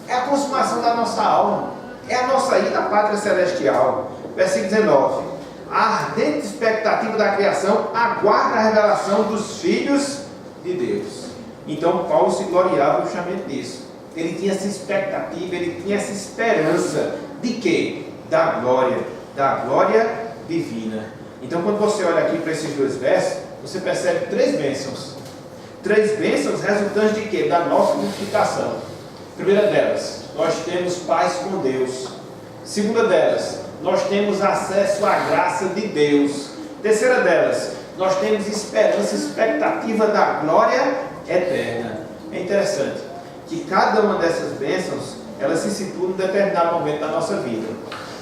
É a consumação da nossa alma. É a nossa ida à pátria celestial. Versículo 19. A ardente expectativa da criação aguarda a revelação dos filhos de Deus. Então Paulo se gloriava justamente disso. Ele tinha essa expectativa, ele tinha essa esperança de quê? Da glória divina. Então quando você olha aqui para esses dois versos, você percebe três bênçãos. Três bênçãos resultantes de quê? Da nossa justificação. Primeira delas, nós temos paz com Deus. Segunda delas, nós temos acesso à graça de Deus. Terceira delas, nós temos esperança, expectativa da glória eterna. É interessante que cada uma dessas bênçãos, elas se situam em um determinado momento da nossa vida.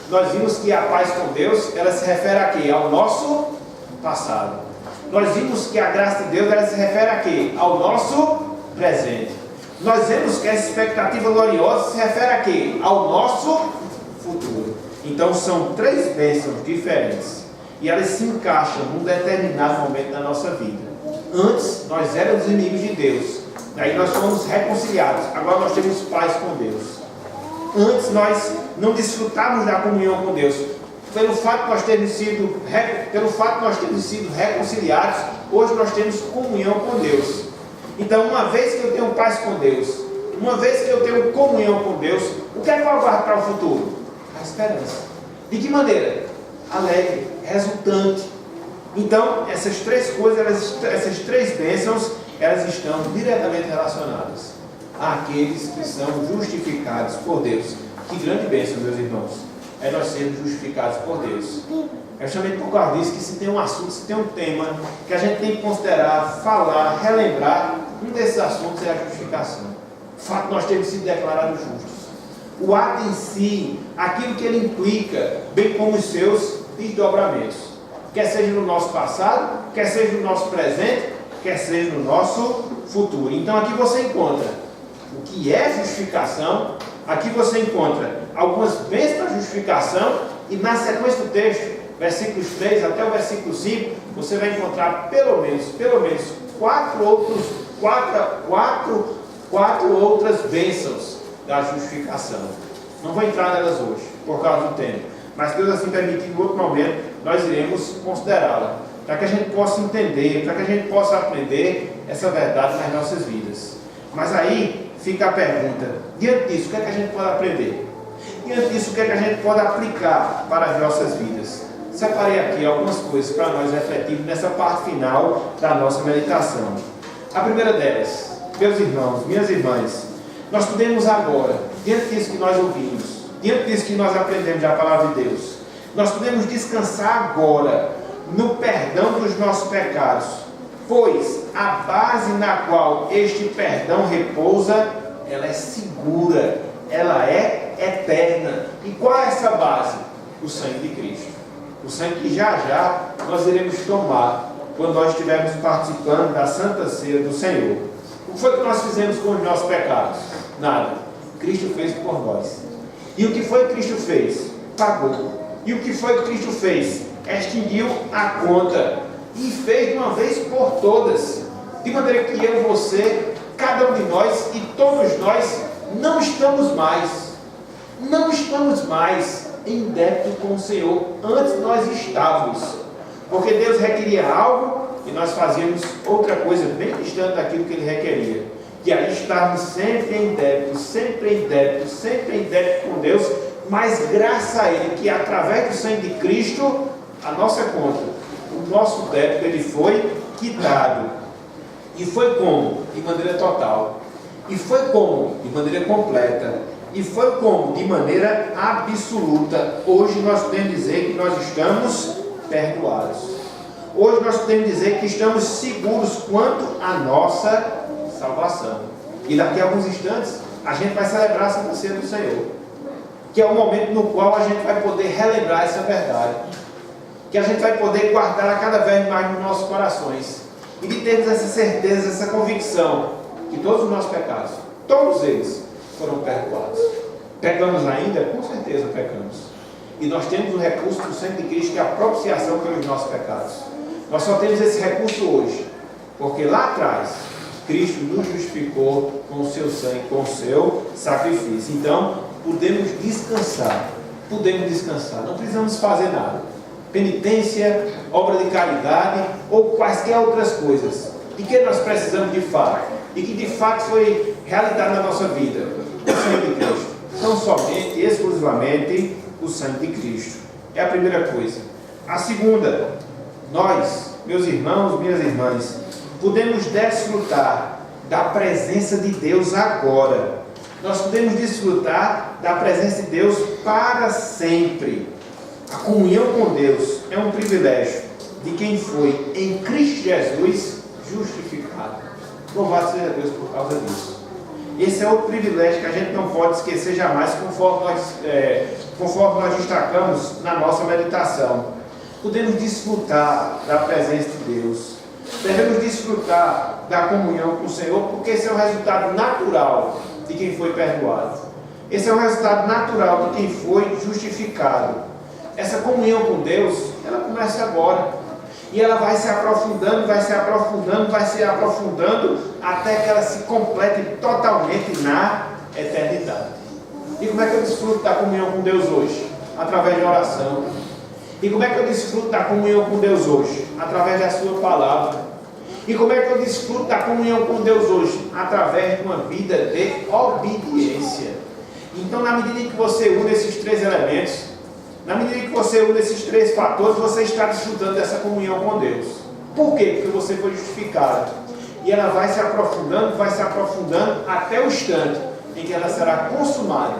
Nós vimos que a paz com Deus, ela se refere a quê? Ao nosso passado. Nós vimos que a graça de Deus, ela se refere a quê? Ao nosso presente. Nós vemos que essa expectativa gloriosa se refere a quê? Ao nosso futuro. Então são três bênçãos diferentes e elas se encaixam num determinado momento da nossa vida. Antes nós éramos inimigos de Deus, daí nós fomos reconciliados, agora nós temos paz com Deus. Antes nós não desfrutávamos da comunhão com Deus, pelo fato de nós termos sido reconciliados, hoje nós temos comunhão com Deus. Então, uma vez que eu tenho paz com Deus, uma vez que eu tenho comunhão com Deus, o que é que eu aguardo para o futuro? A esperança. De que maneira? Alegre, resultante. Então, essas três coisas, essas três bênçãos, elas estão diretamente relacionadas àqueles que são justificados por Deus. Que grande bênção, meus irmãos, é nós sermos justificados por Deus. É justamente por causa disso que se tem um assunto, se tem um tema que a gente tem que considerar, falar, relembrar, um desses assuntos é a justificação. O fato de nós termos sido declarados justos. O ato em si, aquilo que ele implica, bem como os seus desdobramentos. Quer seja no nosso passado, quer seja no nosso presente, quer seja no nosso futuro. Então aqui você encontra o que é justificação, aqui você encontra algumas bênçãos da justificação e na sequência do texto, versículos 3 até o versículo 5, você vai encontrar pelo menos quatro outras bênçãos da justificação. Não vou entrar nelas hoje, por causa do tempo, mas Deus assim permitir, em outro momento, nós iremos considerá-la, para que a gente possa entender, para que a gente possa aprender essa verdade nas nossas vidas. Mas aí fica a pergunta, diante disso, o que é que a gente pode aprender? Diante disso, o que é que a gente pode aplicar para as nossas vidas? Separei aqui algumas coisas para nós refletirmos nessa parte final da nossa meditação. A primeira delas, meus irmãos, minhas irmãs, nós podemos agora, diante disso que nós ouvimos, diante disso que nós aprendemos da palavra de Deus, nós podemos descansar agora no perdão dos nossos pecados, pois a base na qual este perdão repousa, ela é segura, ela é eterna. E qual é essa base? O sangue de Cristo. O sangue que já nós iremos tomar quando nós estivermos participando da Santa Ceia do Senhor. O que foi que nós fizemos com os nossos pecados? Nada. Cristo fez por nós. E o que foi que Cristo fez? Pagou. E o que foi que Cristo fez? Extinguiu a conta. E fez de uma vez por todas. De maneira que eu, você, cada um de nós e todos nós não estamos mais em débito com o Senhor. Antes nós estávamos, porque Deus requeria algo e nós fazíamos outra coisa bem distante daquilo que Ele requeria, que aí estávamos sempre em débito com Deus, mas graças a Ele, que através do sangue de Cristo, a nossa conta, o nosso débito, ele foi quitado. E foi como? De maneira total. E foi como? De maneira completa. E foi como? De maneira absoluta. Hoje nós podemos dizer que nós estamos perdoados. Hoje nós podemos dizer que estamos seguros quanto à nossa salvação. E daqui a alguns instantes a gente vai celebrar a Santa Ceia do Senhor, que é o momento no qual a gente vai poder relembrar essa verdade, que a gente vai poder guardar cada vez mais nos nossos corações, e de termos essa certeza, essa convicção, que todos os nossos pecados, todos eles, foram perdoados. Pecamos ainda? Com certeza pecamos. E nós temos o recurso do sangue de Cristo, que é a propiciação pelos nossos pecados. Nós só temos esse recurso hoje, porque lá atrás, Cristo nos justificou com o seu sangue, com o seu sacrifício. Então, podemos descansar, não precisamos fazer nada. Penitência, obra de caridade ou quaisquer outras coisas. De que nós precisamos de fato? E que de fato foi realidade na nossa vida? O sangue de Cristo. Não somente, exclusivamente, o sangue de Cristo. É a primeira coisa. A segunda, nós, meus irmãos, minhas irmãs, podemos desfrutar da presença de Deus agora. Nós podemos desfrutar da presença de Deus para sempre. A comunhão com Deus é um privilégio de quem foi em Cristo Jesus justificado. Louvado seja Deus por causa disso. Esse é outro privilégio que a gente não pode esquecer jamais, conforme nós destacamos na nossa meditação. Podemos desfrutar da presença de Deus. Devemos desfrutar da comunhão com o Senhor, porque esse é o resultado natural de quem foi perdoado. Esse é o resultado natural de quem foi justificado. Essa comunhão com Deus, ela começa agora. E ela vai se aprofundando, até que ela se complete totalmente na eternidade. E como é que eu desfruto da comunhão com Deus hoje? Através de oração. E como é que eu desfruto da comunhão com Deus hoje? Através da sua palavra. E como é que eu desfruto da comunhão com Deus hoje? Através de uma vida de obediência. Então, na medida em que você une esses três elementos, na medida em que você une esses três fatores, você está desfrutando dessa comunhão com Deus. Por quê? Porque você foi justificado. E ela vai se aprofundando até o instante em que ela será consumada.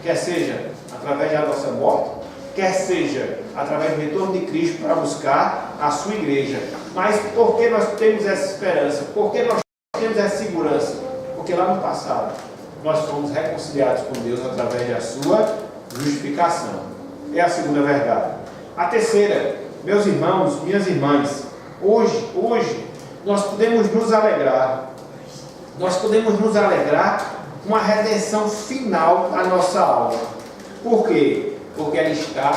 Quer seja através da nossa morte, quer seja através do retorno de Cristo para buscar a sua igreja. Mas por que nós temos essa esperança? Por que nós temos essa segurança? Porque lá no passado nós fomos reconciliados com Deus através da sua justificação. É a segunda verdade. A terceira, meus irmãos, minhas irmãs, hoje nós podemos nos alegrar. Nós podemos nos alegrar com a redenção final da nossa alma. Por quê? Porque ela está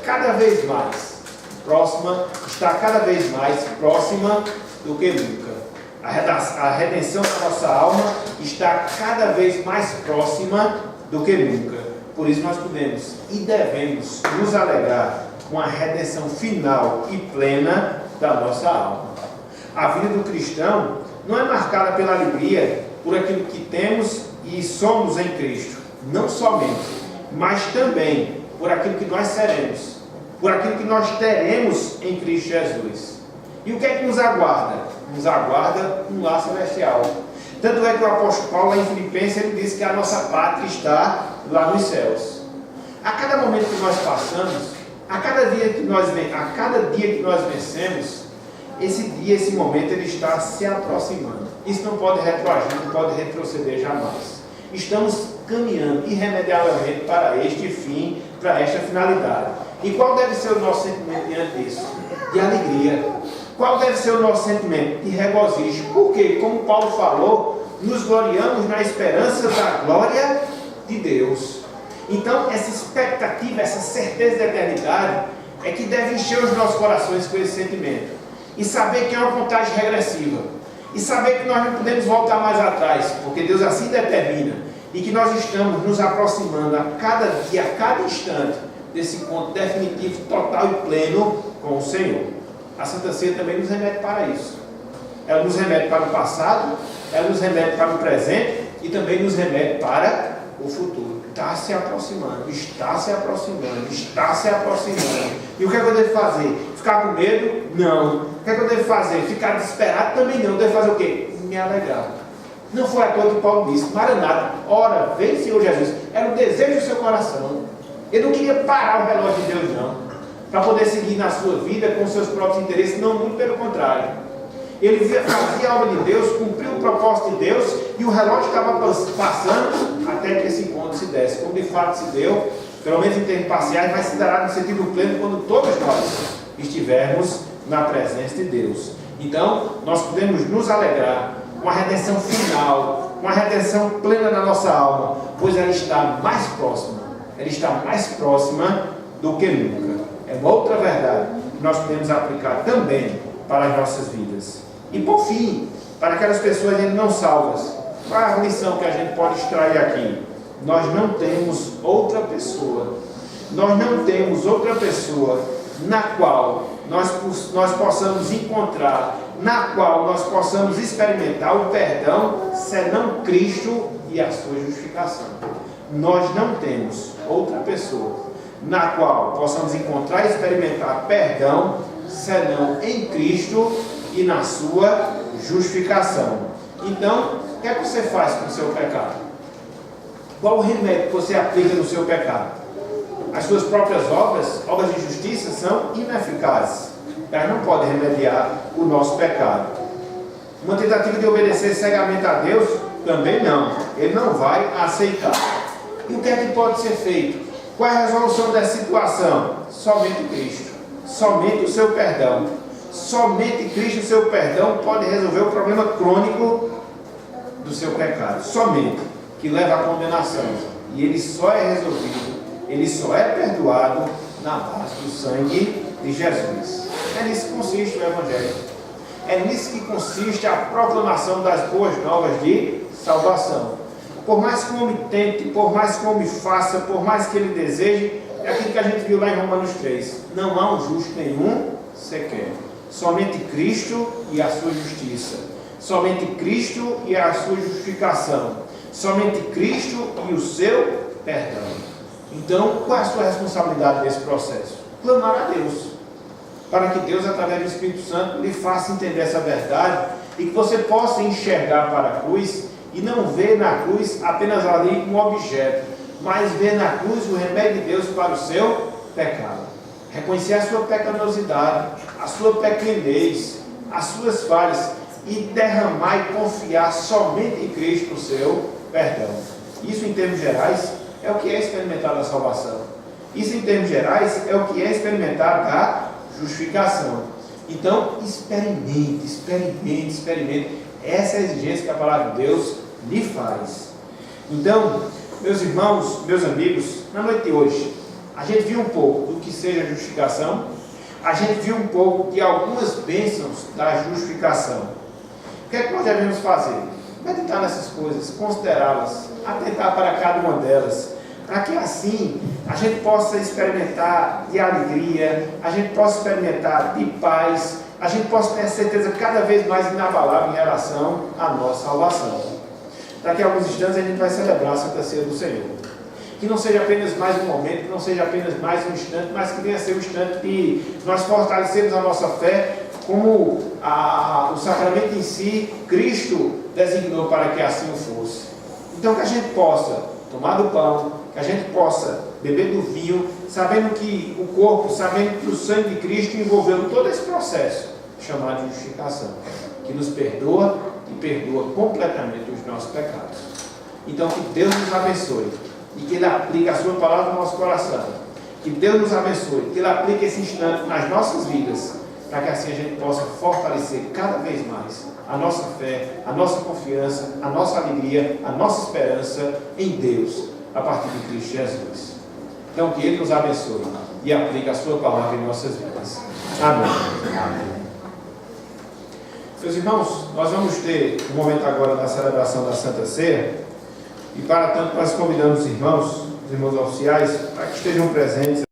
cada vez mais próxima do que nunca. A redenção da nossa alma está cada vez mais próxima do que nunca. Por isso nós podemos e devemos nos alegrar com a redenção final e plena da nossa alma. A vida do cristão não é marcada pela alegria por aquilo que temos e somos em Cristo. Não somente, mas também por aquilo que nós seremos, por aquilo que nós teremos em Cristo Jesus. E o que é que nos aguarda? Nos aguarda um lar celestial. Tanto é que o apóstolo Paulo, lá em Filipenses, ele diz que a nossa pátria está lá nos céus. A cada momento que nós passamos, a cada dia que nós vencemos, esse momento ele está se aproximando. Isso não pode retroagir, não pode retroceder jamais. Estamos caminhando irremediavelmente para este fim, para esta finalidade. E qual deve ser o nosso sentimento diante disso? De alegria. Qual deve ser o nosso sentimento? De regozijo. Porque, como Paulo falou, nos gloriamos na esperança da glória de Deus. Então, essa expectativa, essa certeza da eternidade é que deve encher os nossos corações com esse sentimento. E saber que é uma contagem regressiva. E saber que nós não podemos voltar mais atrás, porque Deus assim determina. E que nós estamos nos aproximando a cada dia, a cada instante, desse encontro definitivo, total e pleno com o Senhor. A Santa Ceia também nos remete para isso. Ela nos remete para o passado, ela nos remete para o presente e também nos remete para o futuro. Está se aproximando. E o que é que eu devo fazer? Ficar com medo? Não. O que é que eu devo fazer? Ficar desesperado? Também não. Eu devo fazer o quê? Me alegrar. Não foi à toa que Paulo disse: Maranata, ora, vem Senhor Jesus. era o desejo do seu coração. Ele não queria parar o relógio de Deus, não, para poder seguir na sua vida com seus próprios interesses, não, muito pelo contrário. Ele fazia a obra de Deus, cumpriu o propósito de Deus, e o relógio estava passando até que esse encontro se desse. Como de fato se deu, pelo menos em termos parciais, mas se dará no sentido pleno quando todos nós estivermos na presença de Deus. Então, nós podemos nos alegrar com a redenção final, com a redenção plena da nossa alma, pois ela está mais próxima do que nunca. É uma outra verdade que nós podemos aplicar também para as nossas vidas. E por fim, para aquelas pessoas ainda não salvas, qual é a lição que a gente pode extrair aqui? Nós não temos outra pessoa na qual nós possamos encontrar, na qual nós possamos experimentar o perdão, senão Cristo e a sua justificação. Nós não temos outra pessoa na qual possamos encontrar e experimentar perdão, senão em Cristo e na sua justificação. Então, o que é que você faz com o seu pecado? Qual o remédio que você aplica no seu pecado? As suas próprias obras de justiça, são ineficazes. Elas não podem remediar o nosso pecado. Uma tentativa de obedecer cegamente a Deus, também não. Ele não vai aceitar. E o que é que pode ser feito? Qual é a resolução dessa situação? Somente Cristo. Somente o seu perdão. Somente Cristo e o seu perdão pode resolver o problema crônico do seu pecado. Somente. Que leva à condenação. E ele só é resolvido, ele só é perdoado na base do sangue de Jesus. É nisso que consiste o Evangelho. É nisso que consiste a proclamação das boas novas de salvação. Por mais que o homem tente, por mais que o homem faça, por mais que ele deseje, é aquilo que a gente viu lá em Romanos 3. Não há um justo nenhum sequer. Somente Cristo e a sua justiça. Somente Cristo e a sua justificação. Somente Cristo e o seu perdão. Então, qual é a sua responsabilidade nesse processo? Clamar a Deus, para que Deus, através do Espírito Santo, lhe faça entender essa verdade e que você possa enxergar para a cruz e não ver na cruz apenas ali um objeto, mas ver na cruz o remédio de Deus para o seu pecado. Reconhecer a sua pecaminosidade, a sua pequenez, as suas falhas e derramar e confiar somente em Cristo o seu perdão. Isso, em termos gerais, é o que é experimentar a salvação. Isso, em termos gerais, é o que é experimentar a justificação. Então, experimente. Essa é a exigência que a palavra de Deus lhe faz. Então, meus irmãos, meus amigos, na noite de hoje, a gente viu um pouco do que seja a justificação, a gente viu um pouco de algumas bênçãos da justificação. O que é que nós devemos fazer? Meditar nessas coisas, considerá-las, atentar para cada uma delas, para que assim a gente possa experimentar de alegria, a gente possa experimentar de paz, a gente possa ter certeza cada vez mais inabalável em relação à nossa salvação. Daqui a alguns instantes a gente vai celebrar a Santa Ceia do Senhor. Que não seja apenas mais um momento, que não seja apenas mais um instante, mas que venha a ser um instante de nós fortalecermos a nossa fé, como o sacramento em si, Cristo designou para que assim o fosse. Então, que a gente possa tomar do pão, que a gente possa beber do vinho, sabendo que o corpo, sabendo que o sangue de Cristo envolveu todo esse processo chamado de justificação, que nos perdoa e perdoa completamente os nossos pecados. Então, que Deus nos abençoe e que Ele aplique a sua palavra no nosso coração. Que Deus nos abençoe, que Ele aplique esse instante nas nossas vidas, para que assim a gente possa fortalecer cada vez mais a nossa fé, a nossa confiança, a nossa alegria, a nossa esperança em Deus, a partir de Cristo Jesus. Então, que Ele nos abençoe e aplique a sua palavra em nossas vidas. Amém. Amém. Meus irmãos, nós vamos ter um momento agora da celebração da Santa Ceia, e para tanto nós convidamos os irmãos oficiais, para que estejam presentes.